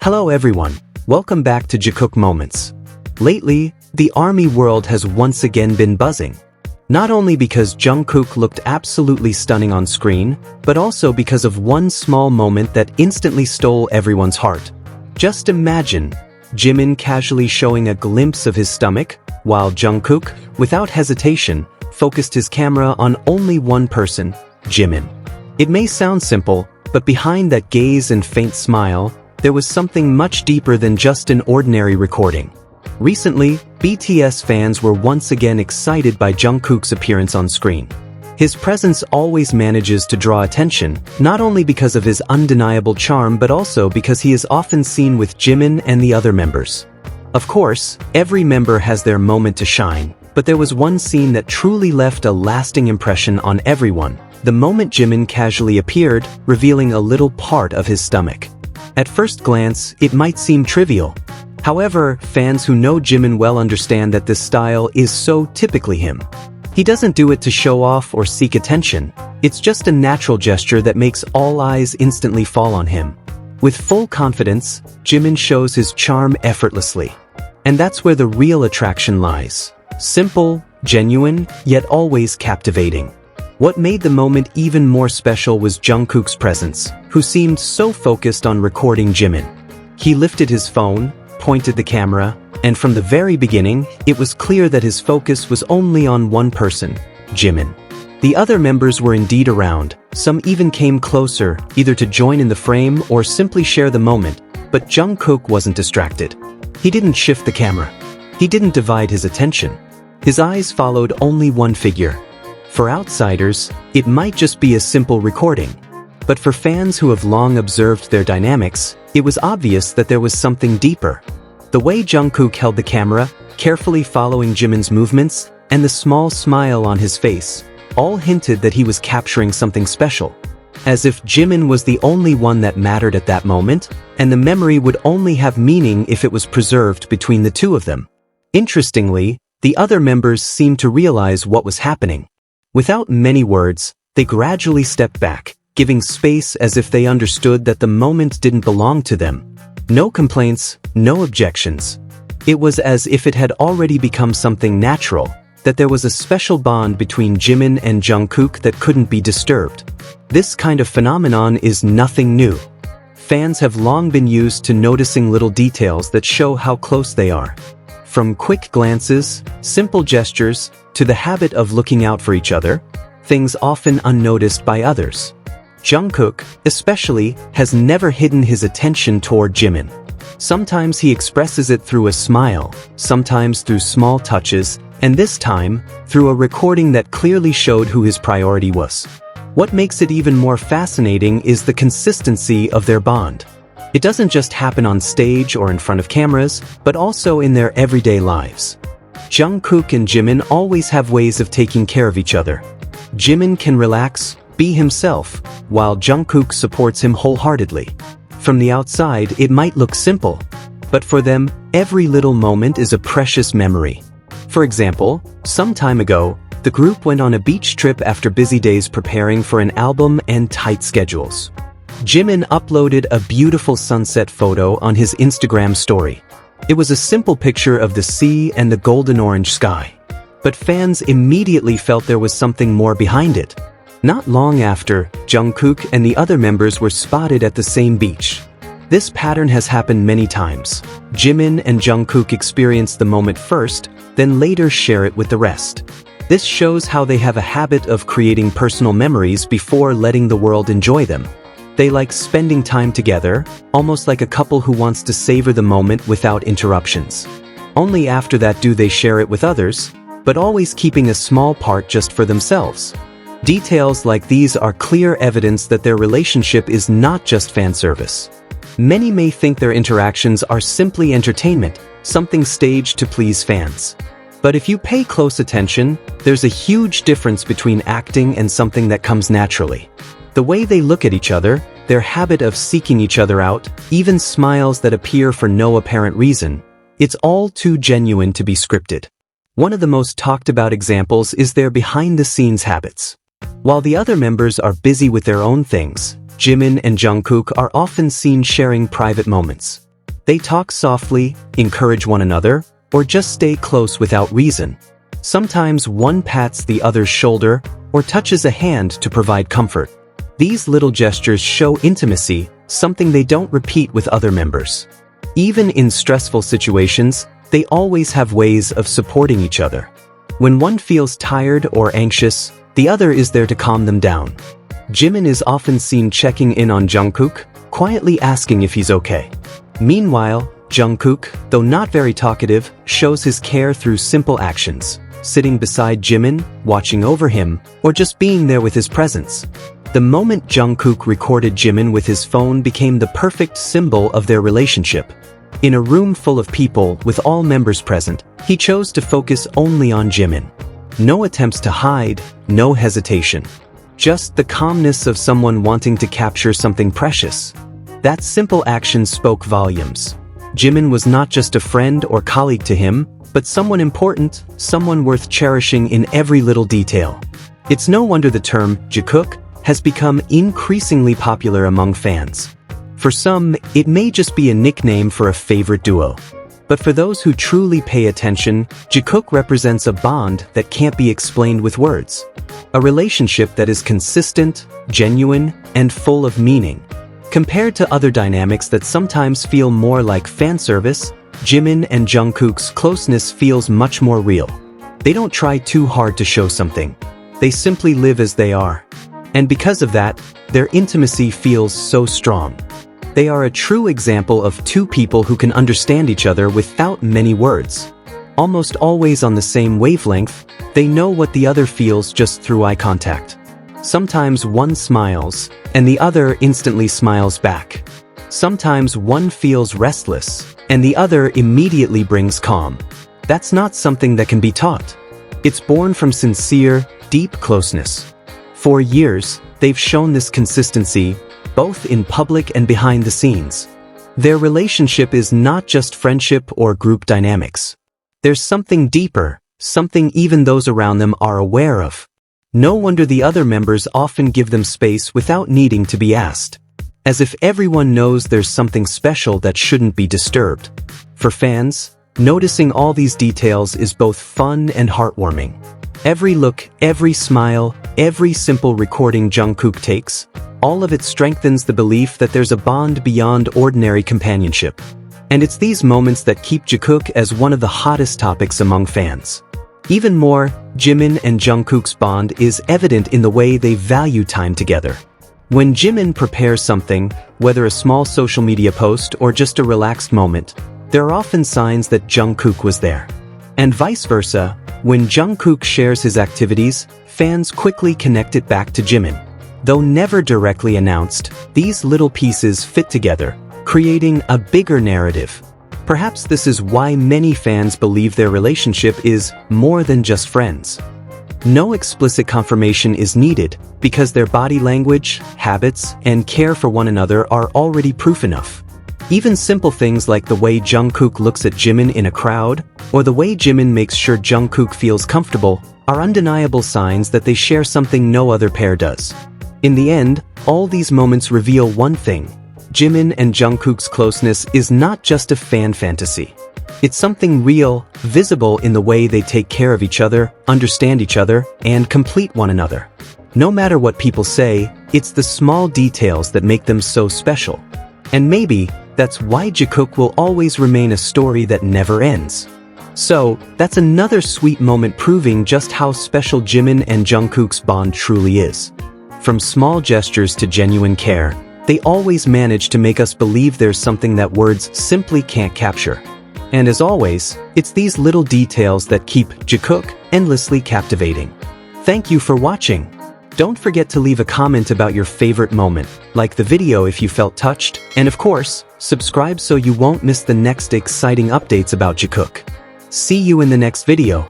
Hello everyone, welcome back to Jikook Moments. Lately, the ARMY world has once again been buzzing. Not only because Jungkook looked absolutely stunning on screen, but also because of one small moment that instantly stole everyone's heart. Just imagine, Jimin casually showing a glimpse of his stomach, while Jungkook, without hesitation, focused his camera on only one person, Jimin. It may sound simple, but behind that gaze and faint smile, there was something much deeper than just an ordinary recording. Recently, BTS fans were once again excited by Jungkook's appearance on screen. His presence always manages to draw attention, not only because of his undeniable charm but also because he is often seen with Jimin and the other members. Of course, every member has their moment to shine, but there was one scene that truly left a lasting impression on everyone. The moment Jimin casually appeared, revealing a little part of his stomach. At first glance, it might seem trivial. However, fans who know Jimin well understand that this style is so typically him. He doesn't do it to show off or seek attention. It's just a natural gesture that makes all eyes instantly fall on him. With full confidence, Jimin shows his charm effortlessly. And that's where the real attraction lies. Simple, genuine, yet always captivating. What made the moment even more special was Jungkook's presence, who seemed so focused on recording Jimin. He lifted his phone, pointed the camera, and from the very beginning, it was clear that his focus was only on one person, Jimin. The other members were indeed around, some even came closer, either to join in the frame or simply share the moment, but Jungkook wasn't distracted. He didn't shift the camera. He didn't divide his attention. His eyes followed only one figure. For outsiders, it might just be a simple recording. But for fans who have long observed their dynamics, it was obvious that there was something deeper. The way Jungkook held the camera, carefully following Jimin's movements, and the small smile on his face, all hinted that he was capturing something special. As if Jimin was the only one that mattered at that moment, and the memory would only have meaning if it was preserved between the two of them. Interestingly, the other members seemed to realize what was happening. Without many words, they gradually stepped back, giving space as if they understood that the moment didn't belong to them. No complaints, no objections. It was as if it had already become something natural, that there was a special bond between Jimin and Jungkook that couldn't be disturbed. This kind of phenomenon is nothing new. Fans have long been used to noticing little details that show how close they are. From quick glances, simple gestures, to the habit of looking out for each other, things often unnoticed by others. Jungkook, especially, has never hidden his attention toward Jimin. Sometimes he expresses it through a smile, sometimes through small touches, and this time, through a recording that clearly showed who his priority was. What makes it even more fascinating is the consistency of their bond. It doesn't just happen on stage or in front of cameras, but also in their everyday lives. Jungkook and Jimin always have ways of taking care of each other. Jimin can relax, be himself, while Jungkook supports him wholeheartedly. From the outside, it might look simple, but for them, every little moment is a precious memory. For example, some time ago, the group went on a beach trip after busy days preparing for an album and tight schedules. Jimin uploaded a beautiful sunset photo on his Instagram story. It was a simple picture of the sea and the golden-orange sky. But fans immediately felt there was something more behind it. Not long after, Jungkook and the other members were spotted at the same beach. This pattern has happened many times. Jimin and Jungkook experience the moment first, then later share it with the rest. This shows how they have a habit of creating personal memories before letting the world enjoy them. They like spending time together, almost like a couple who wants to savor the moment without interruptions. Only after that do they share it with others, but always keeping a small part just for themselves. Details like these are clear evidence that their relationship is not just fan service. Many may think their interactions are simply entertainment, something staged to please fans. But if you pay close attention, there's a huge difference between acting and something that comes naturally. The way they look at each other, their habit of seeking each other out, even smiles that appear for no apparent reason, it's all too genuine to be scripted. One of the most talked about examples is their behind-the-scenes habits. While the other members are busy with their own things, Jimin and Jungkook are often seen sharing private moments. They talk softly, encourage one another, or just stay close without reason. Sometimes one pats the other's shoulder or touches a hand to provide comfort. These little gestures show intimacy, something they don't repeat with other members. Even in stressful situations, they always have ways of supporting each other. When one feels tired or anxious, the other is there to calm them down. Jimin is often seen checking in on Jungkook, quietly asking if he's okay. Meanwhile, Jungkook, though not very talkative, shows his care through simple actions, sitting beside Jimin, watching over him, or just being there with his presence. The moment Jungkook recorded Jimin with his phone became the perfect symbol of their relationship. In a room full of people with all members present, he chose to focus only on Jimin. No attempts to hide, no hesitation. Just the calmness of someone wanting to capture something precious. That simple action spoke volumes. Jimin was not just a friend or colleague to him, but someone important, someone worth cherishing in every little detail. It's no wonder the term Jikook has become increasingly popular among fans. For some, it may just be a nickname for a favorite duo. But for those who truly pay attention, Jikook represents a bond that can't be explained with words. A relationship that is consistent, genuine, and full of meaning. Compared to other dynamics that sometimes feel more like fan service, Jimin and Jungkook's closeness feels much more real. They don't try too hard to show something. They simply live as they are. And because of that, their intimacy feels so strong. They are a true example of two people who can understand each other without many words. Almost always on the same wavelength, they know what the other feels just through eye contact. Sometimes one smiles, and the other instantly smiles back. Sometimes one feels restless, and the other immediately brings calm. That's not something that can be taught. It's born from sincere, deep closeness. For years, they've shown this consistency, both in public and behind the scenes. Their relationship is not just friendship or group dynamics. There's something deeper, something even those around them are aware of. No wonder the other members often give them space without needing to be asked. As if everyone knows there's something special that shouldn't be disturbed. For fans, noticing all these details is both fun and heartwarming. Every look, every smile, every simple recording Jungkook takes, all of it strengthens the belief that there's a bond beyond ordinary companionship. And it's these moments that keep Jikook as one of the hottest topics among fans. Even more, Jimin and Jungkook's bond is evident in the way they value time together. When Jimin prepares something, whether a small social media post or just a relaxed moment, there are often signs that Jungkook was there. And vice versa, when Jungkook shares his activities, fans quickly connect it back to Jimin. Though never directly announced, these little pieces fit together, creating a bigger narrative. Perhaps this is why many fans believe their relationship is more than just friends. No explicit confirmation is needed, because their body language, habits, and care for one another are already proof enough. Even simple things like the way Jungkook looks at Jimin in a crowd, or the way Jimin makes sure Jungkook feels comfortable, are undeniable signs that they share something no other pair does. In the end, all these moments reveal one thing: Jimin and Jungkook's closeness is not just a fan fantasy. It's something real, visible in the way they take care of each other, understand each other, and complete one another. No matter what people say, it's the small details that make them so special. And maybe, that's why Jikook will always remain a story that never ends. So, that's another sweet moment proving just how special Jimin and Jungkook's bond truly is. From small gestures to genuine care, they always manage to make us believe there's something that words simply can't capture. And as always, it's these little details that keep Jikook endlessly captivating. Thank you for watching. Don't forget to leave a comment about your favorite moment, like the video if you felt touched, and of course, subscribe so you won't miss the next exciting updates about Jikook. See you in the next video.